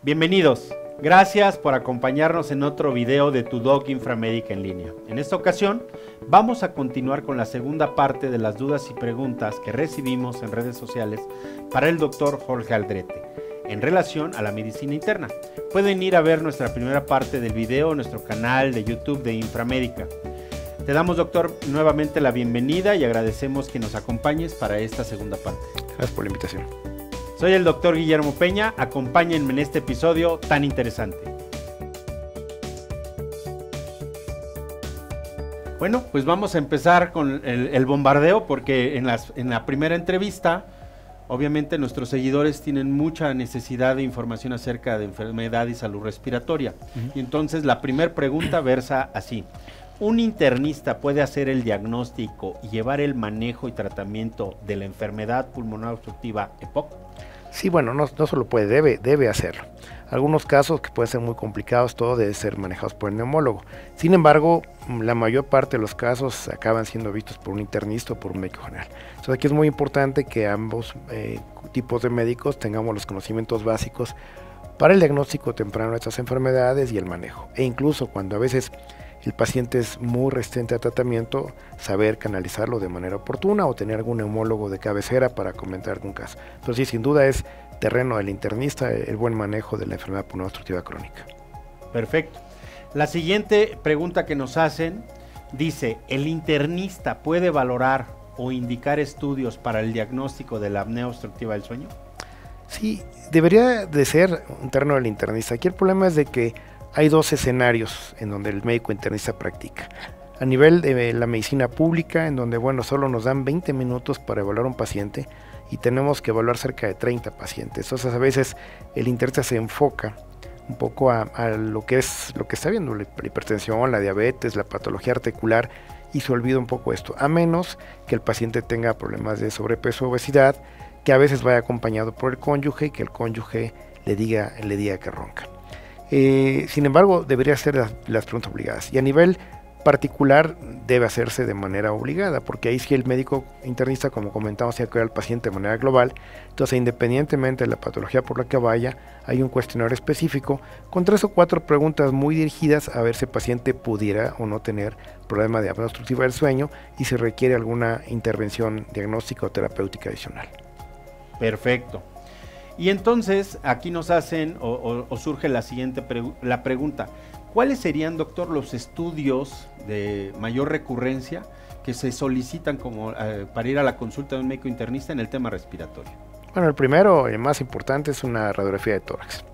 Bienvenidos, gracias por acompañarnos en otro video de Tu Doc Inframédica en línea. En esta ocasión vamos a continuar con la segunda parte de las dudas y preguntas que recibimos en redes sociales para el doctor Jorge Aldrete en relación a la medicina interna. Pueden ir a ver nuestra primera parte del video en nuestro canal de YouTube de Inframédica. Te damos, doctor, nuevamente la bienvenida y agradecemos que nos acompañes para esta segunda parte. Gracias por la invitación. Soy el doctor Guillermo Peña, acompáñenme en este episodio tan interesante. Bueno, pues vamos a empezar con el bombardeo porque en la primera entrevista, obviamente nuestros seguidores tienen mucha necesidad de información acerca de enfermedad y salud respiratoria. Y entonces la primera pregunta versa así. ¿Un internista puede hacer el diagnóstico y llevar el manejo y tratamiento de la enfermedad pulmonar obstructiva EPOC? Sí, bueno, no solo puede, debe hacerlo. Algunos casos que pueden ser muy complicados, todo debe ser manejados por el neumólogo. Sin embargo, la mayor parte de los casos acaban siendo vistos por un internista o por un médico general. Entonces aquí es muy importante que ambos tipos de médicos tengamos los conocimientos básicos para el diagnóstico temprano de estas enfermedades y el manejo. E incluso cuando a veces el paciente es muy resistente a tratamiento, saber canalizarlo de manera oportuna o tener algún neumólogo de cabecera para comentar algún caso. Pero sí, sin duda es terreno del internista el buen manejo de la enfermedad pulmonar obstructiva crónica. Perfecto. La siguiente pregunta que nos hacen dice, ¿el internista puede valorar o indicar estudios para el diagnóstico de la apnea obstructiva del sueño? Sí, debería de ser un terreno del internista. Aquí el problema es de que hay dos escenarios en donde el médico internista practica. A nivel de la medicina pública, en donde, bueno, solo nos dan 20 minutos para evaluar un paciente y tenemos que evaluar cerca de 30 pacientes. Entonces, a veces el internista se enfoca un poco a lo que está viendo, la hipertensión, la diabetes, la patología articular, y se olvida un poco esto, a menos que el paciente tenga problemas de sobrepeso o obesidad, que a veces vaya acompañado por el cónyuge y que el cónyuge le diga que ronca. Sin embargo, debería ser las preguntas obligadas, y a nivel particular debe hacerse de manera obligada, porque ahí sí el médico internista, como comentamos, tiene que ver al paciente de manera global. Entonces, independientemente de la patología por la que vaya, hay un cuestionario específico con 3 o 4 preguntas muy dirigidas a ver si el paciente pudiera o no tener problema de apnea obstructiva del sueño y si requiere alguna intervención diagnóstica o terapéutica adicional. Perfecto. Y entonces aquí nos hacen o surge la siguiente pregunta. ¿Cuáles serían, doctor, los estudios de mayor recurrencia que se solicitan como para ir a la consulta de un médico internista en el tema respiratorio? Bueno, el primero, el más importante, es una radiografía de tórax.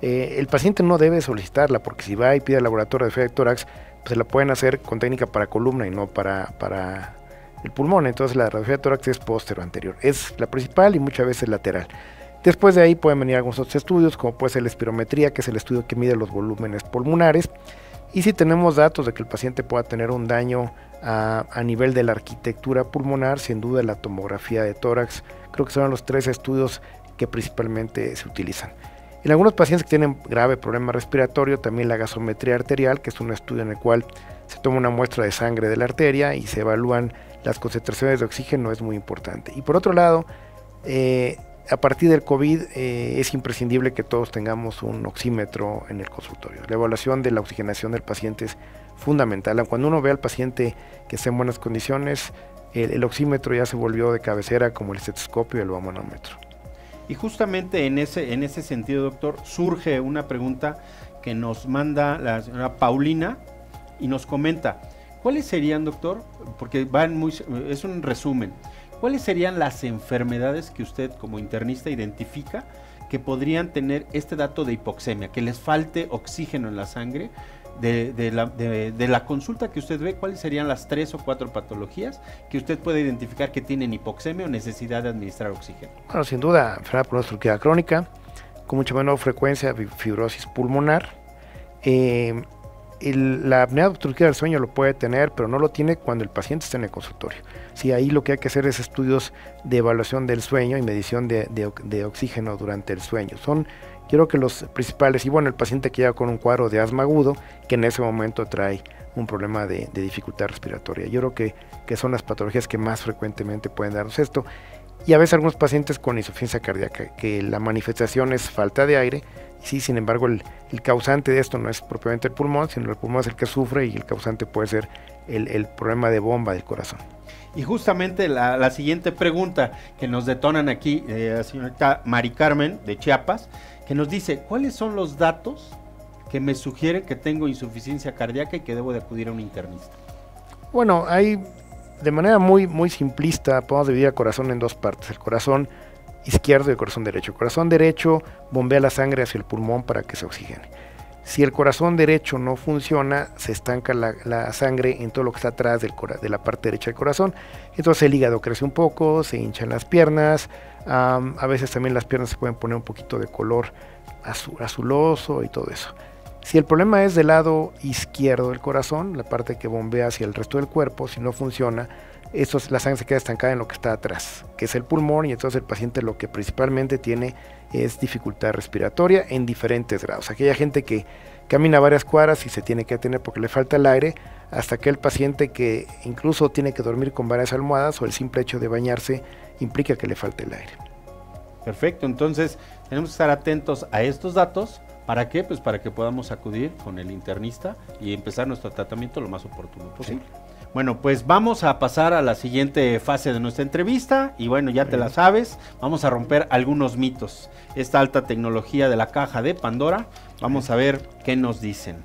El paciente no debe solicitarla porque si va y pide el laboratorio de tórax, pues se la pueden hacer con técnica para columna y no para el pulmón. Entonces la radiografía de tórax es póstero anterior. Es la principal y muchas veces lateral. Después de ahí pueden venir algunos otros estudios, como puede ser la espirometría, que es el estudio que mide los volúmenes pulmonares. Y si tenemos datos de que el paciente pueda tener un daño a nivel de la arquitectura pulmonar, sin duda la tomografía de tórax, creo que son los 3 estudios que principalmente se utilizan. En algunos pacientes que tienen grave problema respiratorio, también la gasometría arterial, que es un estudio en el cual se toma una muestra de sangre de la arteria y se evalúan las concentraciones de oxígeno, es muy importante. Y por otro lado, a partir del COVID es imprescindible que todos tengamos un oxímetro en el consultorio. La evaluación de la oxigenación del paciente es fundamental. Cuando uno ve al paciente que está en buenas condiciones, el oxímetro ya se volvió de cabecera como el estetoscopio y el manómetro. Y justamente en ese sentido, doctor, surge una pregunta que nos manda la señora Paulina y nos comenta, ¿cuáles serían, doctor? Porque es un resumen. ¿Cuáles serían las enfermedades que usted como internista identifica que podrían tener este dato de hipoxemia, que les falte oxígeno en la sangre? De la consulta que usted ve, ¿cuáles serían las 3 o 4 patologías que usted puede identificar que tienen hipoxemia o necesidad de administrar oxígeno? Bueno, sin duda, enfermedad pulmonar obstructiva crónica, con mucha menor frecuencia, fibrosis pulmonar. La apnea obstructiva del sueño lo puede tener, pero no lo tiene cuando el paciente está en el consultorio. Sí, ahí lo que hay que hacer es estudios de evaluación del sueño y medición de oxígeno durante el sueño. Son, yo creo que los principales, y bueno, el paciente que llega con un cuadro de asma agudo, que en ese momento trae un problema de dificultad respiratoria. Yo creo que son las patologías que más frecuentemente pueden darnos esto. y a veces algunos pacientes con insuficiencia cardíaca, que la manifestación es falta de aire. Sí, sin embargo, el causante de esto no es propiamente el pulmón, sino el pulmón es el que sufre y el causante puede ser el problema de bomba del corazón. Y justamente la siguiente pregunta que nos detonan aquí, la señorita Mari Carmen de Chiapas, que nos dice, ¿cuáles son los datos que me sugieren que tengo insuficiencia cardíaca y que debo de acudir a un internista? Bueno, hay de manera muy simplista, podemos dividir el corazón en dos partes, el corazón izquierdo y el corazón derecho. El corazón derecho bombea la sangre hacia el pulmón para que se oxigene. Si el corazón derecho no funciona, se estanca la sangre en todo lo que está atrás de la parte derecha del corazón. Entonces el hígado crece un poco, se hinchan las piernas, a veces también las piernas se pueden poner un poquito de color azuloso y todo eso. Si el problema es del lado izquierdo del corazón, la parte que bombea hacia el resto del cuerpo, si no funciona, la sangre se queda estancada en lo que está atrás, que es el pulmón, y entonces el paciente lo que principalmente tiene es dificultad respiratoria en diferentes grados. Aquella gente que camina varias cuadras y se tiene que detener porque le falta el aire, hasta aquel paciente que incluso tiene que dormir con varias almohadas o el simple hecho de bañarse implica que le falte el aire. Perfecto, entonces tenemos que estar atentos a estos datos. ¿Para qué? Pues para que podamos acudir con el internista y empezar nuestro tratamiento lo más oportuno posible. Sí. Bueno, pues vamos a pasar a la siguiente fase de nuestra entrevista y bueno, ya te la sabes, vamos a romper algunos mitos. Esta alta tecnología de la caja de Pandora, vamos a ver qué nos dicen.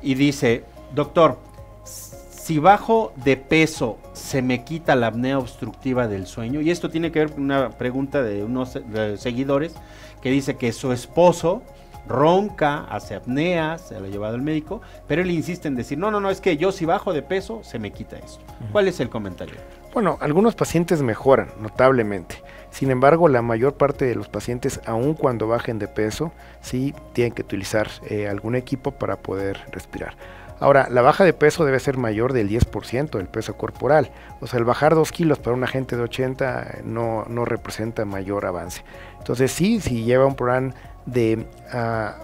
Y dice, doctor, si bajo de peso se me quita la apnea obstructiva del sueño, y esto tiene que ver con una pregunta de unos seguidores que dice que su esposo ronca, hace apnea, se lo ha llevado al médico, pero él insiste en decir, no, es que yo si bajo de peso, se me quita esto. ¿Cuál es el comentario? Bueno, algunos pacientes mejoran notablemente. Sin embargo, la mayor parte de los pacientes, aun cuando bajen de peso, sí tienen que utilizar algún equipo para poder respirar. Ahora, la baja de peso debe ser mayor del 10% del peso corporal. O sea, el bajar 2 kilos para una gente de 80 no representa mayor avance. Entonces, sí, si lleva un programa de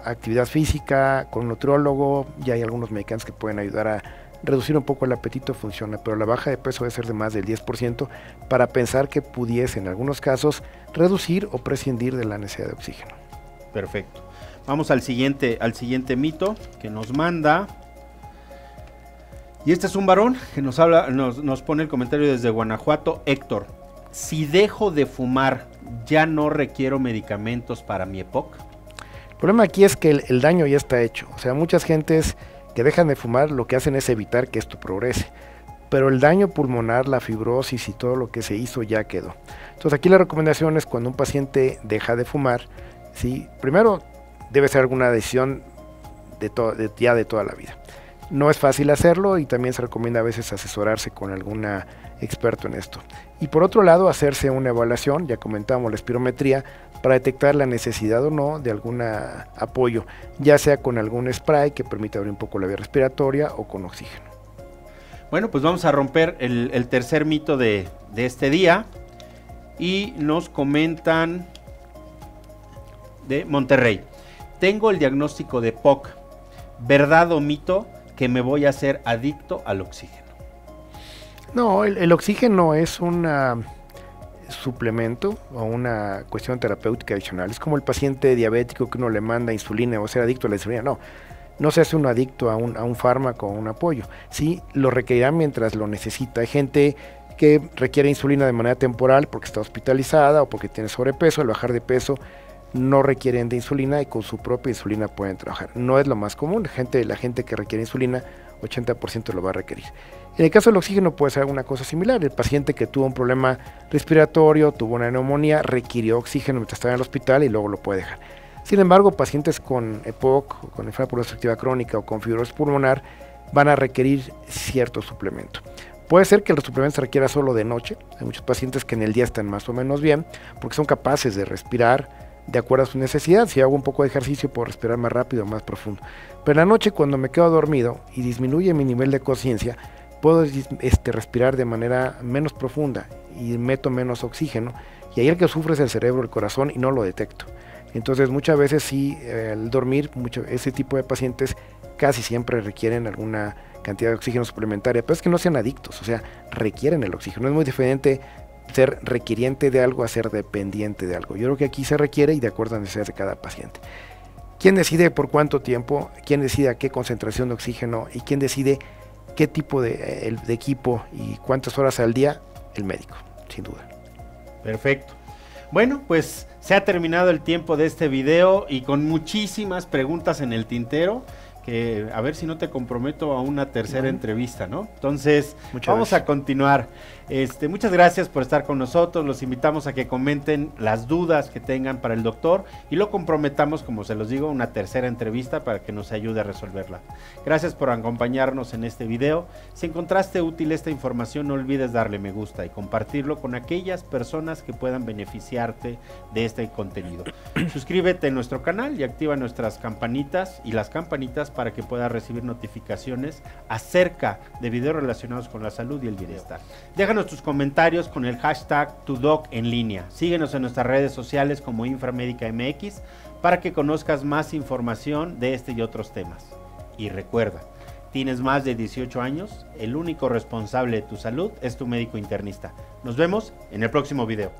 actividad física con un nutriólogo, ya hay algunos medicamentos que pueden ayudar a reducir un poco el apetito, funciona, pero la baja de peso debe ser de más del 10% para pensar que pudiese en algunos casos reducir o prescindir de la necesidad de oxígeno. Perfecto. Vamos al siguiente mito que nos manda. Y este es un varón que nos habla, nos pone el comentario desde Guanajuato, Héctor. Si dejo de fumar, ¿ya no requiero medicamentos para mi EPOC? El problema aquí es que el daño ya está hecho. O sea, muchas gentes que dejan de fumar lo que hacen es evitar que esto progrese. Pero el daño pulmonar, la fibrosis y todo lo que se hizo ya quedó. Entonces aquí la recomendación es cuando un paciente deja de fumar, ¿sí? Primero debe ser alguna decisión de toda la vida. No es fácil hacerlo y también se recomienda a veces asesorarse con algún experto en esto. Y por otro lado, hacerse una evaluación, ya comentamos la espirometría, para detectar la necesidad o no de algún apoyo, ya sea con algún spray que permita abrir un poco la vía respiratoria o con oxígeno. Bueno, pues vamos a romper el tercer mito de este día y nos comentan de Monterrey. Tengo el diagnóstico de POC, ¿verdad o mito que me voy a hacer adicto al oxígeno? No, el oxígeno es un suplemento o una cuestión terapéutica adicional. Es como el paciente diabético que uno le manda insulina o ser adicto a la insulina. No se hace uno adicto a un fármaco o un apoyo. Sí, lo requerirá mientras lo necesita. Hay gente que requiere insulina de manera temporal porque está hospitalizada o porque tiene sobrepeso. Al bajar de peso no requieren de insulina y con su propia insulina pueden trabajar. No es lo más común. La gente que requiere insulina, 80% lo va a requerir. En el caso del oxígeno puede ser una cosa similar. El paciente que tuvo un problema respiratorio, tuvo una neumonía, requirió oxígeno mientras estaba en el hospital y luego lo puede dejar. Sin embargo, pacientes con EPOC, con enfermedad pulmonar obstructiva crónica o con fibrosis pulmonar van a requerir cierto suplemento. Puede ser que el suplemento se requiera solo de noche. Hay muchos pacientes que en el día están más o menos bien porque son capaces de respirar de acuerdo a su necesidad. Si hago un poco de ejercicio puedo respirar más rápido, más profundo. Pero en la noche, cuando me quedo dormido y disminuye mi nivel de conciencia, puedo respirar de manera menos profunda y meto menos oxígeno, y ahí el que sufre es el cerebro, el corazón, y no lo detecto. Entonces muchas veces sí, al dormir, ese tipo de pacientes casi siempre requieren alguna cantidad de oxígeno suplementaria, pero es que no sean adictos, o sea, requieren el oxígeno. Es muy diferente ser requiriente de algo a ser dependiente de algo. Yo creo que aquí se requiere y de acuerdo a las necesidades de cada paciente. ¿Quién decide por cuánto tiempo? ¿Quién decide a qué concentración de oxígeno? ¿Y quién decide qué tipo de equipo y cuántas horas al día? El médico, sin duda. Perfecto. Bueno, pues se ha terminado el tiempo de este video y con muchísimas preguntas en el tintero, que a ver si no te comprometo a una tercera entrevista, ¿no? Entonces, vamos a continuar. Muchas gracias por estar con nosotros, los invitamos a que comenten las dudas que tengan para el doctor y lo comprometamos, como se los digo, una tercera entrevista para que nos ayude a resolverla. Gracias por acompañarnos en este video. Si encontraste útil esta información, no olvides darle me gusta y compartirlo con aquellas personas que puedan beneficiarte de este contenido. Suscríbete a nuestro canal y activa nuestras campanitas y las campanitas para que puedas recibir notificaciones acerca de videos relacionados con la salud y el bienestar. Déjanos tus comentarios con el hashtag TuDoc en línea. Síguenos en nuestras redes sociales como Inframédica MX para que conozcas más información de este y otros temas. Y recuerda, tienes más de 18 años, el único responsable de tu salud es tu médico internista. Nos vemos en el próximo video.